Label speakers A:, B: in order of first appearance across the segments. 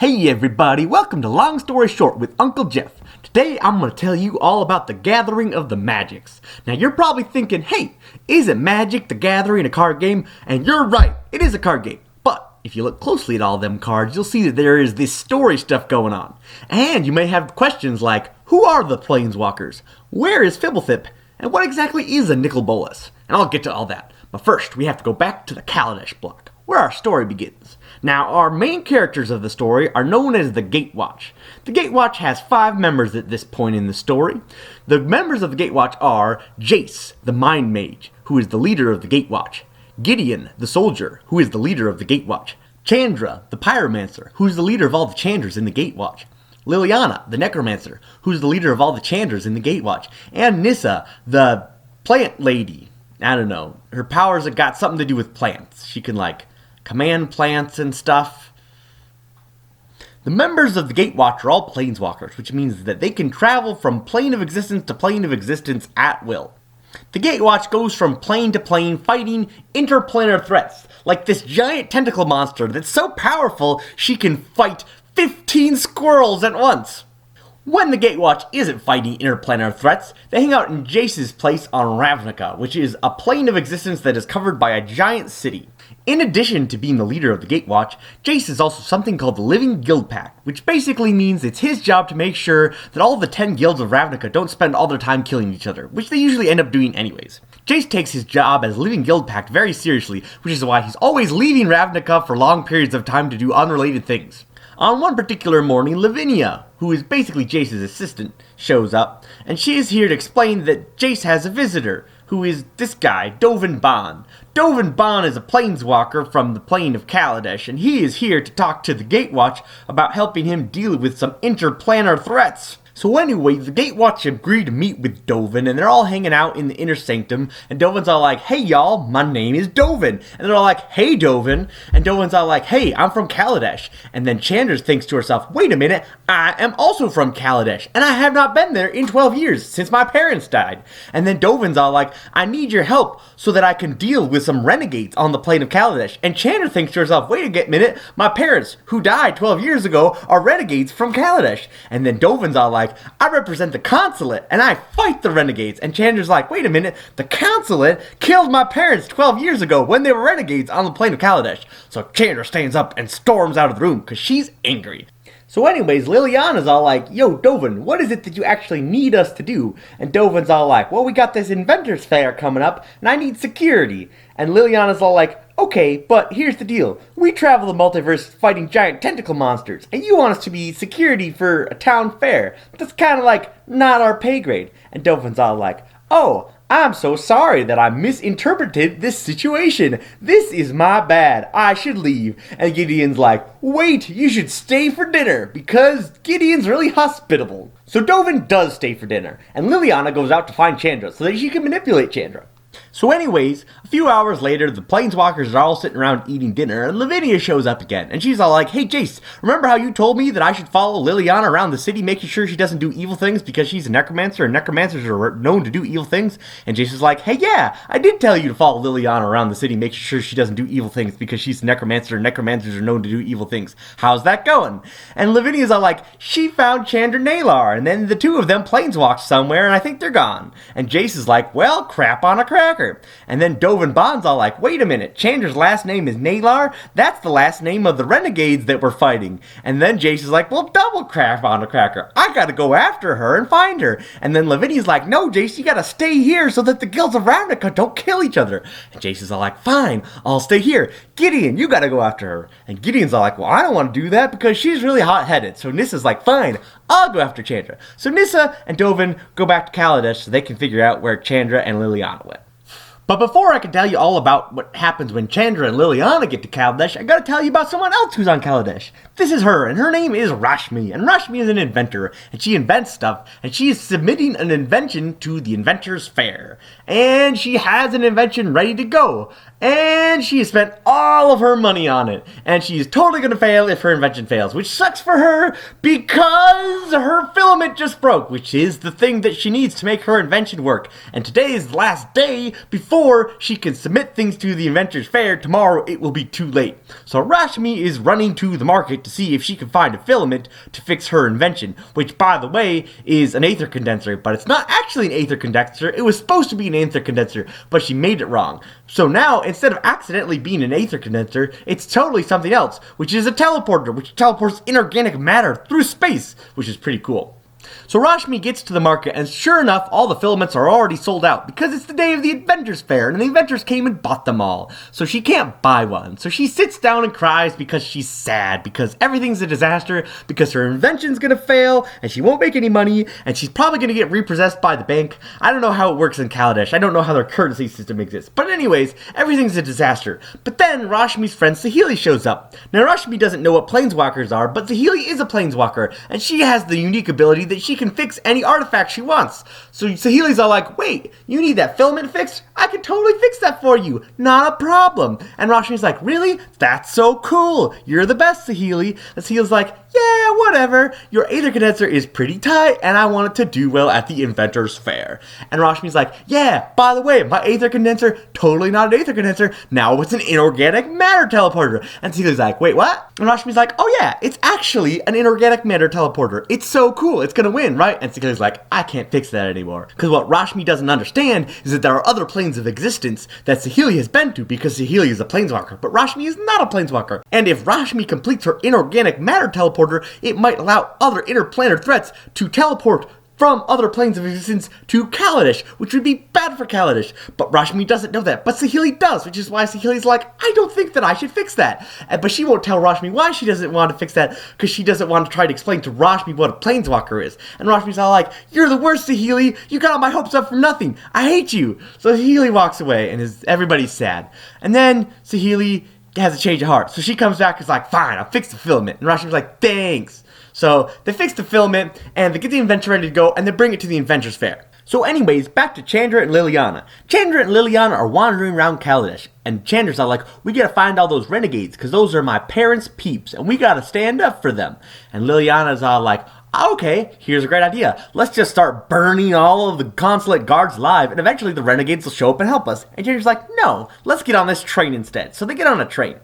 A: Hey everybody, welcome to Long Story Short with Uncle Jeff. Today I'm going to tell you all about the Gathering of the Magics. Now you're probably thinking, hey, isn't Magic the Gathering a card game? And you're right, it is a card game. But if you look closely at all them cards, you'll see that there is this story stuff going on. And you may have questions like, who are the Planeswalkers? Where is Fibblethip? And what exactly is a Nicol Bolas? And I'll get to all that. But first, we have to go back to the Kaladesh block, where our story begins. Now, our main characters of the story are known as the Gatewatch. The Gatewatch has 5 members at this point in the story. The members of the Gatewatch are Jace, the Mind Mage, who is the leader of the Gatewatch; Gideon, the Soldier, who is the leader of the Gatewatch; Chandra, the Pyromancer, who is the leader of all the Chandras in the Gatewatch; Liliana, the Necromancer, who is the leader of all the Chandras in the Gatewatch; and Nissa, the Plant Lady. I don't know. Her powers have got something to do with plants. She can, command plants and stuff. The members of the Gatewatch are all planeswalkers, which means that they can travel from plane of existence to plane of existence at will. The Gatewatch goes from plane to plane fighting interplanar threats, like this giant tentacle monster that's so powerful she can fight 15 squirrels at once. When the Gatewatch isn't fighting interplanar threats, they hang out in Jace's place on Ravnica, which is a plane of existence that is covered by a giant city. In addition to being the leader of the Gatewatch, Jace is also something called the Living Guild Pact, which basically means it's his job to make sure that all the 10 guilds of Ravnica don't spend all their time killing each other, which they usually end up doing anyways. Jace takes his job as Living Guild Pact very seriously, which is why he's always leaving Ravnica for long periods of time to do unrelated things. On one particular morning, Lavinia, who is basically Jace's assistant, shows up, and she is here to explain that Jace has a visitor, who is this guy, Dovan. Dovan is a planeswalker from the plane of Kaladesh, and he is here to talk to the Gatewatch about helping him deal with some interplanar threats. So anyway, the Gatewatch agreed to meet with Dovan, and they're all hanging out in the inner sanctum, and Dovan's all like, hey y'all, my name is Dovan. And they're all like, hey Dovan. And Dovan's all like, hey, I'm from Kaladesh. And then Chandra thinks to herself, wait a minute, I am also from Kaladesh, and I have not been there in 12 years, since my parents died. And then Dovan's all like, I need your help so that I can deal with some renegades on the plane of Kaladesh. And Chandra thinks to herself, wait a minute, my parents, who died 12 years ago, are renegades from Kaladesh. And then Dovan's all like, I represent the consulate, and I fight the renegades. And Chandra's like, wait a minute, the consulate killed my parents 12 years ago when they were renegades on the plane of Kaladesh. So Chandra stands up and storms out of the room because she's angry. So anyways, Liliana's all like, yo, Dovan, what is it that you actually need us to do? And Dovan's all like, well, we got this Inventors Fair coming up, and I need security. And Liliana's all like, okay, but here's the deal. We travel the multiverse fighting giant tentacle monsters, and you want us to be security for a town fair. That's kind of not our pay grade. And Dovan's all like, oh, I'm so sorry that I misinterpreted this situation. This is my bad. I should leave. And Gideon's like, wait, you should stay for dinner because Gideon's really hospitable. So Dovan does stay for dinner, and Liliana goes out to find Chandra so that she can manipulate Chandra. So anyways, a few hours later, the Planeswalkers are all sitting around eating dinner, and Lavinia shows up again, and she's all like, hey Jace, remember how you told me that I should follow Liliana around the city, making sure she doesn't do evil things because she's a necromancer, and necromancers are known to do evil things? And Jace is like, hey yeah, I did tell you to follow Liliana around the city, making sure she doesn't do evil things because she's a necromancer, and necromancers are known to do evil things. How's that going? And Lavinia's all like, she found Chandra Nalar, and then the two of them planeswalked somewhere, and I think they're gone. And Jace is like, well, crap on a cracker. And then Dovan Bond's all like, wait a minute, Chandra's last name is Nalar? That's the last name of the renegades that we're fighting. And then Jace is like, well, double crap on a cracker. I gotta go after her and find her. And then Lavinia's like, no, Jace, you gotta stay here so that the guilds of Ravnica don't kill each other. And Jace is all like, fine, I'll stay here. Gideon, you gotta go after her. And Gideon's all like, well, I don't want to do that because she's really hot-headed. So Nissa's like, fine, I'll go after Chandra. So Nissa and Dovan go back to Kaladesh so they can figure out where Chandra and Liliana went. But before I can tell you all about what happens when Chandra and Liliana get to Kaladesh, I gotta tell you about someone else who's on Kaladesh. This is her, and her name is Rashmi, and Rashmi is an inventor, and she invents stuff, and she is submitting an invention to the Inventors Fair. And she has an invention ready to go, and she has spent all of her money on it, and she is totally gonna fail if her invention fails, which sucks for her because her filament just broke, which is the thing that she needs to make her invention work. And today is the last day before before she can submit things to the Inventors Fair tomorrow, it will be too late. So Rashmi is running to the market to see if she can find a filament to fix her invention, which, by the way, is an Aether Condenser, but it's not actually an Aether Condenser. It was supposed to be an Aether Condenser, but she made it wrong. So now, instead of accidentally being an Aether Condenser, it's totally something else, which is a teleporter, which teleports inorganic matter through space, which is pretty cool. So Rashmi gets to the market, and sure enough, all the filaments are already sold out because it's the day of the Inventors Fair, and the Inventors came and bought them all. So she can't buy one. So she sits down and cries because she's sad, because everything's a disaster, because her invention's gonna fail, and she won't make any money, and she's probably gonna get repossessed by the bank. I don't know how it works in Kaladesh. I don't know how their currency system exists. But anyways, everything's a disaster. But then Rashmi's friend Saheeli shows up. Now Rashmi doesn't know what planeswalkers are, but Saheeli is a planeswalker, and she has the unique ability that she can fix any artifact she wants. So Saheeli's all like, wait, you need that filament fixed? I can totally fix that for you. Not a problem. And Rashmi's like, really? That's so cool. You're the best, Saheeli. And Saheeli's like, yeah, whatever. Your Aether Condenser is pretty tight, and I want it to do well at the Inventors Fair. And Rashmi's like, yeah, by the way, my Aether Condenser, totally not an Aether Condenser. Now it's an inorganic matter teleporter. And Saheeli's like, wait, what? And Rashmi's like, oh yeah, it's actually an inorganic matter teleporter. It's so cool. It's gonna win, right? And Saheeli's like, I can't fix that anymore. Because what Rashmi doesn't understand is that there are other planes of existence that Saheeli has been to, because Saheeli is a planeswalker, but Rashmi is not a planeswalker. And if Rashmi completes her inorganic matter teleporter, it might allow other interplanar threats to teleport from other planes of existence to Kaladesh, which would be bad for Kaladesh. But Rashmi doesn't know that, but Saheeli does, which is why Saheeli's like, I don't think that I should fix that. But she won't tell Rashmi why she doesn't want to fix that, because she doesn't want to try to explain to Rashmi what a planeswalker is. And Rashmi's all like, you're the worst, Saheeli. You got all my hopes up for nothing. I hate you. So Saheeli walks away, and everybody's sad. And then Saheeli has a change of heart. So she comes back and is like, fine, I'll fix the filament. And Rashmi's like, thanks. So they fix the filament, and they get the inventor ready to go, and they bring it to the Inventors Fair. So anyways, back to Chandra and Liliana. Chandra and Liliana are wandering around Kaladesh, and Chandra's all like, we gotta find all those renegades, because those are my parents' peeps, and we gotta stand up for them. And Liliana's all like, okay, here's a great idea. Let's just start burning all of the consulate guards alive, and eventually the renegades will show up and help us. And Chandra's like, no, let's get on this train instead. So they get on a train.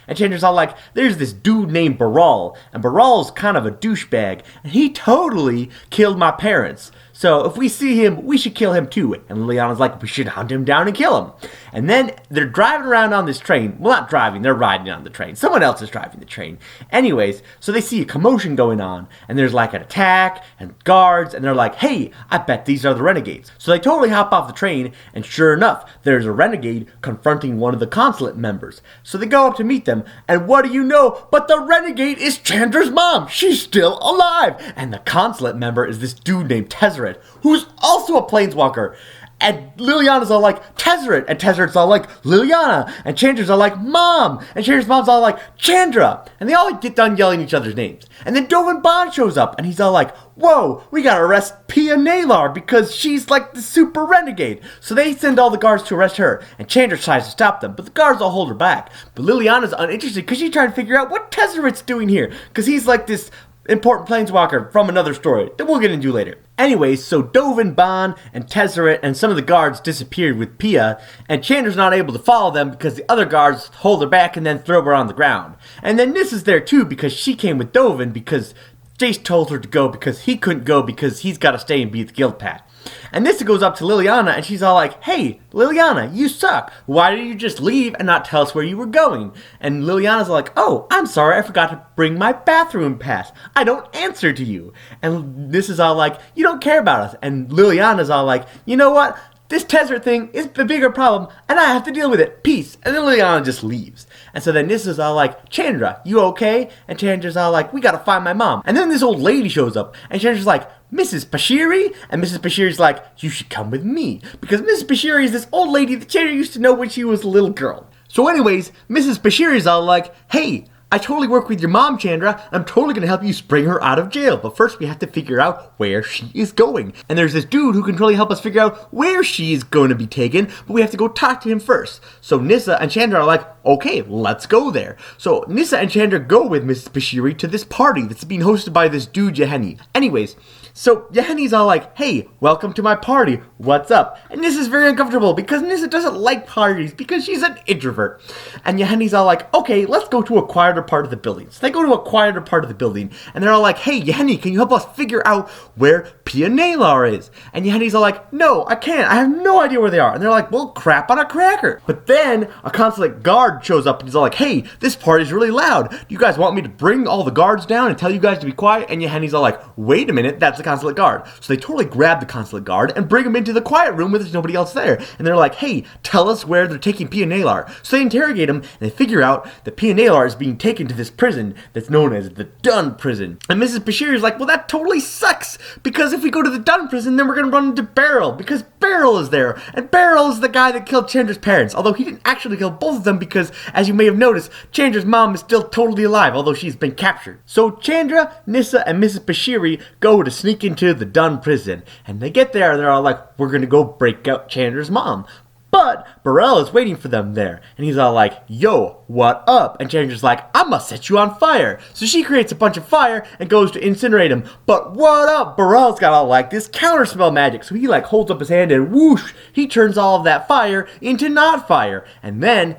A: And Chandra's all like, there's this dude named Baral, and Baral's kind of a douchebag, and he totally killed my parents. So if we see him, we should kill him too. And Liliana's like, we should hunt him down and kill him. And then they're driving around on this train. Well, not driving, they're riding on the train. Someone else is driving the train. Anyways, so they see a commotion going on, and there's like an attack and guards, and they're like, hey, I bet these are the renegades. So they totally hop off the train, and sure enough, there's a renegade confronting one of the consulate members. So they go up to meet them, and what do you know, but the renegade is Chandra's mom. She's still alive. And the consulate member is this dude named Tezzeret, who's also a planeswalker. And Liliana's all like, Tezzeret. And Tezzeret's all like, Liliana. And Chandra's all like, Mom. And Chandra's mom's all like, Chandra. And they all get done yelling each other's names. And then Dovan shows up, and he's all like, whoa, we gotta arrest Pia Nalar because she's like the super renegade. So they send all the guards to arrest her, and Chandra tries to stop them, but the guards all hold her back. But Liliana's uninterested because she's trying to figure out what Tezzeret's doing here, because he's like this important planeswalker from another story that we'll get into later. Anyways, so Dovan, Ban, and Tezzeret and some of the guards disappeared with Pia, and Chandra's not able to follow them because the other guards hold her back and then throw her on the ground. And then Nissa's there too because she came with Dovan because Jace told her to go because he couldn't go because he's got to stay and be at the guild pact. And Nissa goes up to Liliana and she's all like, hey, Liliana, you suck. Why did you just leave and not tell us where you were going? And Liliana's like, oh, I'm sorry, I forgot to bring my bathroom pass. I don't answer to you. And Nissa's all like, you don't care about us. And Liliana's all like, you know what? This Tezzeret thing is the bigger problem, and I have to deal with it. Peace. And then Liliana just leaves. And so then Nissa's all like, Chandra, you okay? And Chandra's all like, we gotta find my mom. And then this old lady shows up, and Chandra's like, Mrs. Bashiri? And Mrs. Bashiri's like, you should come with me. Because Mrs. Bashiri is this old lady that Chandra used to know when she was a little girl. So anyways, Mrs. Bashiri's all like, hey, I totally work with your mom, Chandra. I'm totally gonna help you bring her out of jail. But first we have to figure out where she is going. And there's this dude who can totally help us figure out where she is going to be taken, but we have to go talk to him first. So Nissa and Chandra are like, okay, let's go there. So Nissa and Chandra go with Mrs. Bashiri to this party that's being hosted by this dude, Ajani. Anyways, so Yahani's all like, hey, welcome to my party, what's up? And Nissa's very uncomfortable because Nissa doesn't like parties because she's an introvert. And Yahani's all like, okay, let's go to a quieter part of the building. So they go to a quieter part of the building and they're all like, hey, Yahani, can you help us figure out where Pia Nalar is? And Yahani's all like, no, I can't. I have no idea where they are. And they're like, well, crap on a cracker. But then a consulate guard shows up and he's all like, hey, this party's really loud. Do you guys want me to bring all the guards down and tell you guys to be quiet? And Yahani's all like, wait a minute, that's the consulate guard. So they totally grab the consulate guard and bring him into the quiet room where there's nobody else there. And they're like, hey, tell us where they're taking Pia Nalar. So they interrogate him and they figure out that Pia Nalar is being taken to this prison that's known as the Dun prison. And Mrs. Bashir is like, well, that totally sucks because if we go to the Dun prison, then we're going to run into Beryl because Beryl is there. And Beryl is the guy that killed Chandra's parents, although he didn't actually kill both of them because, as you may have noticed, Chandra's mom is still totally alive, although she's been captured. So Chandra, Nissa, and Mrs. Bashiri go to sneak into the Dun prison. And they get there and they're all like, we're going to go break out Chandra's mom. But Beryl is waiting for them there. And he's all like, yo, what up? And Chandra's like, I'm gonna set you on fire. So she creates a bunch of fire and goes to incinerate him. But what up? Beryl's got all like this counterspell magic. So he like holds up his hand and whoosh, he turns all of that fire into not fire. And then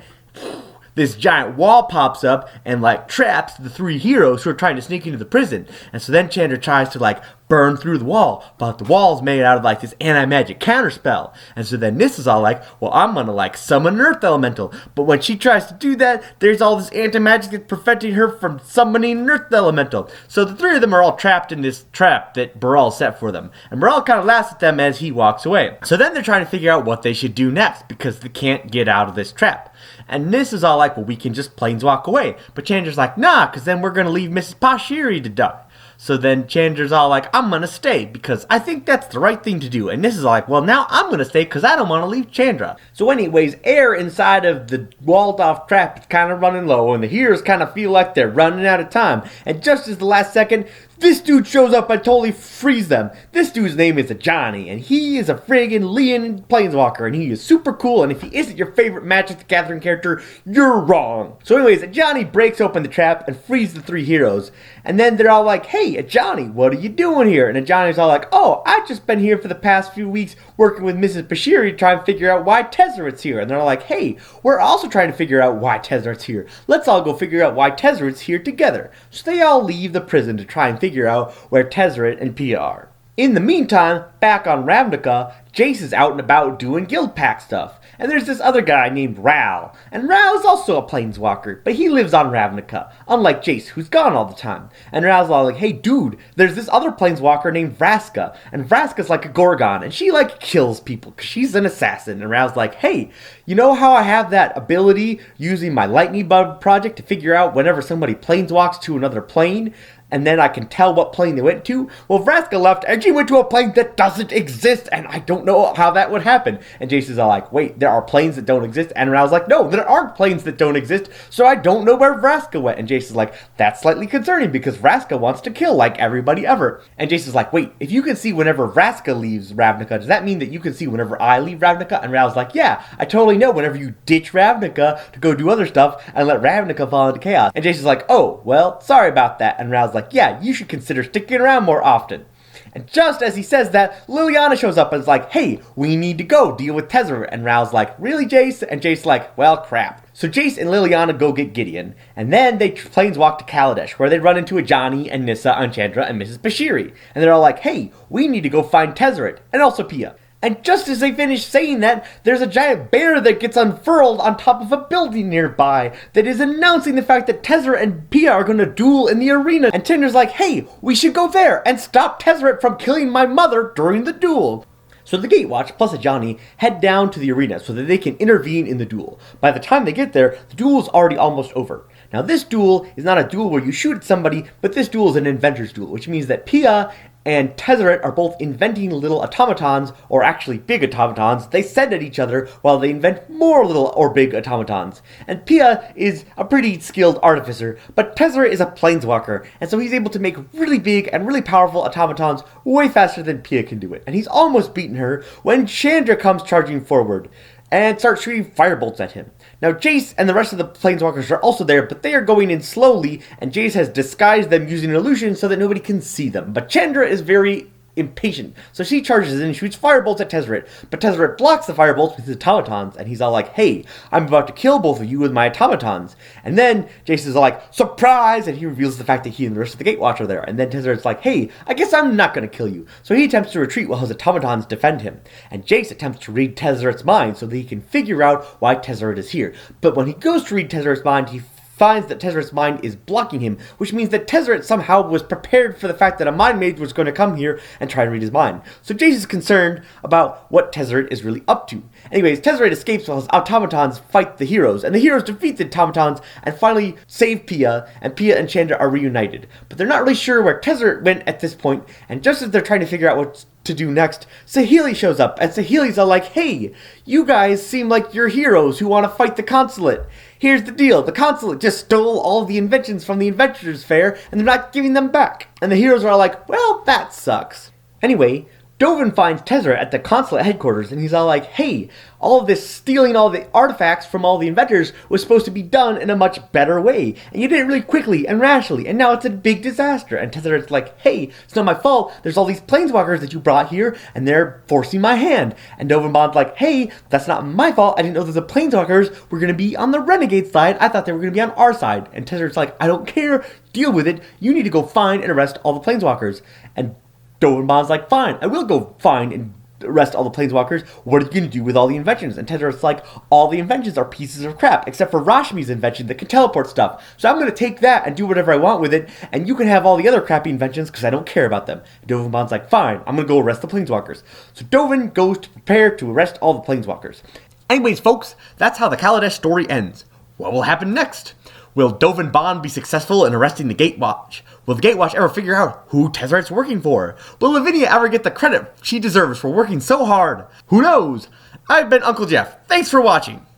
A: this giant wall pops up and like traps the three heroes who are trying to sneak into the prison. And so then Chandra tries to like burn through the wall, but the wall's made out of like this anti-magic counterspell. And so then Nissa's all like, well, I'm gonna like summon an earth elemental. But when she tries to do that, there's all this anti-magic that's preventing her from summoning an earth elemental. So the three of them are all trapped in this trap that Beryl set for them. And Beryl kind of laughs at them as he walks away. So then they're trying to figure out what they should do next because they can't get out of this trap. And Nissa's all like, well, we can just planeswalk away. But Chandra's like, nah, because then we're going to leave Mrs. Bashiri to die. So then Chandra's all like, I'm going to stay because I think that's the right thing to do. And Nissa's like, well, now I'm going to stay because I don't want to leave Chandra. So anyways, air inside of the walled off trap is kind of running low and the heroes kind of feel like they're running out of time. And just as the last second, this dude shows up and totally frees them. This dude's name is Ajani, and he is a friggin' Leon Planeswalker, and he is super cool, and if he isn't your favorite Magic the Gathering character, you're wrong. So anyways, Ajani breaks open the trap and frees the three heroes, and then they're all like, hey, Ajani, what are you doing here? And Ajani's all like, oh, I've just been here for the past few weeks working with Mrs. Bashiri trying to figure out why Tezzeret's here. And they're all like, hey, we're also trying to figure out why Tezzeret's here. Let's all go figure out why Tezzeret's here together. So they all leave the prison to try and figure out where Tezzeret and Pia are. In the meantime, back on Ravnica, Jace is out and about doing guild pack stuff. And there's this other guy named Ral. And Ral is also a planeswalker, but he lives on Ravnica, unlike Jace, who's gone all the time. And Ral's all like, hey dude, there's this other planeswalker named Vraska. And Vraska's like a Gorgon, and she like kills people, because she's an assassin. And Ral's like, hey, you know how I have that ability using my lightning bug project to figure out whenever somebody planeswalks to another plane? And then I can tell what plane they went to. Well, Vraska left, and she went to a plane that doesn't exist, and I don't know how that would happen. And Jason's all like, wait, there are planes that don't exist? And I was like, no, there aren't planes that don't exist, so I don't know where Vraska went. And Jason's like, that's slightly concerning, because Vraska wants to kill like everybody ever. And Jason's like, wait, if you can see whenever Vraska leaves Ravnica, does that mean that you can see whenever I leave Ravnica? And Ral's like, yeah, I totally know whenever you ditch Ravnica to go do other stuff and let Ravnica fall into chaos. And Jason's like, oh, well, sorry about that. And Ral's like, yeah, you should consider sticking around more often. And just as he says that, Liliana shows up and is like, hey, we need to go deal with Tezzeret. And Ral's like, really, Jace? And Jace's like, well, crap. So Jace and Liliana go get Gideon, and then they planeswalk to Kaladesh, where they run into Ajani and Nissa and Chandra and Mrs. Bashiri. And they're all like, hey, we need to go find Tezzeret, and also Pia. And just as they finish saying that, there's a giant bear that gets unfurled on top of a building nearby that is announcing the fact that Tezzeret and Pia are going to duel in the arena. And Tinder's like, hey, we should go there and stop Tezzeret from killing my mother during the duel. So the Gatewatch plus Ajani head down to the arena so that they can intervene in the duel. By the time they get there, the duel is already almost over. Now this duel is not a duel where you shoot at somebody, but this duel is an inventor's duel, which means that Pia and Tezzeret are both inventing little automatons, or actually big automatons, they send at each other while they invent more little or big automatons. And Pia is a pretty skilled artificer, but Tezzeret is a planeswalker, and so he's able to make really big and really powerful automatons way faster than Pia can do it. And he's almost beaten her when Chandra comes charging forward and starts shooting firebolts at him. Now Jace and the rest of the planeswalkers are also there, but they are going in slowly, and Jace has disguised them using an illusion so that nobody can see them. But Chandra is very impatient, so she charges in and shoots firebolts at Tezzeret, but Tezzeret blocks the firebolts with his automatons, and he's all like, hey, I'm about to kill both of you with my automatons. And then Jace is all like, surprise, and he reveals the fact that he and the rest of the Gatewatch are there, and then Tezzeret's like, hey, I guess I'm not going to kill you. So he attempts to retreat while his automatons defend him, and Jace attempts to read Tezzeret's mind so that he can figure out why Tezzeret is here. But when he goes to read Tezzeret's mind, he finds that Tezzeret's mind is blocking him, which means that Tezzeret somehow was prepared for the fact that a mind mage was going to come here and try and read his mind. So Jace is concerned about what Tezzeret is really up to. Anyways, Tezzeret escapes while his automatons fight the heroes, and the heroes defeat the automatons and finally save Pia, and Pia and Chandra are reunited. But they're not really sure where Tezzeret went at this point, and just as they're trying to figure out what to do next, Saheeli shows up, and Saheeli's all like, hey, you guys seem like you're heroes who want to fight the consulate. Here's the deal, the consulate just stole all the inventions from the Inventors Fair, and they're not giving them back. And the heroes are all like, well, that sucks. Anyway, Dovan finds Tezzeret at the consulate headquarters, and he's all like, hey, all of this stealing all the artifacts from all the inventors was supposed to be done in a much better way, and you did it really quickly and rationally, and now it's a big disaster. And Tezzeret's like, hey, it's not my fault, there's all these planeswalkers that you brought here, and they're forcing my hand. And Dovan like, hey, that's not my fault, I didn't know that the planeswalkers were going to be on the renegade side, I thought they were going to be on our side. And Tezzeret's like, I don't care, deal with it, you need to go find and arrest all the planeswalkers. And Dovan's like, fine, I will go find and arrest all the planeswalkers. What are you going to do with all the inventions? And Tezzeret's like, all the inventions are pieces of crap, except for Rashmi's invention that can teleport stuff. So I'm going to take that and do whatever I want with it, and you can have all the other crappy inventions because I don't care about them. Dovan's like, fine, I'm going to go arrest the planeswalkers. So Dovan goes to prepare to arrest all the planeswalkers. Anyways, folks, that's how the Kaladesh story ends. What will happen next? Will Dovan Bond be successful in arresting the Gatewatch? Will the Gatewatch ever figure out who Tezzeret's working for? Will Lavinia ever get the credit she deserves for working so hard? Who knows? I've been Uncle Jeff. Thanks for watching.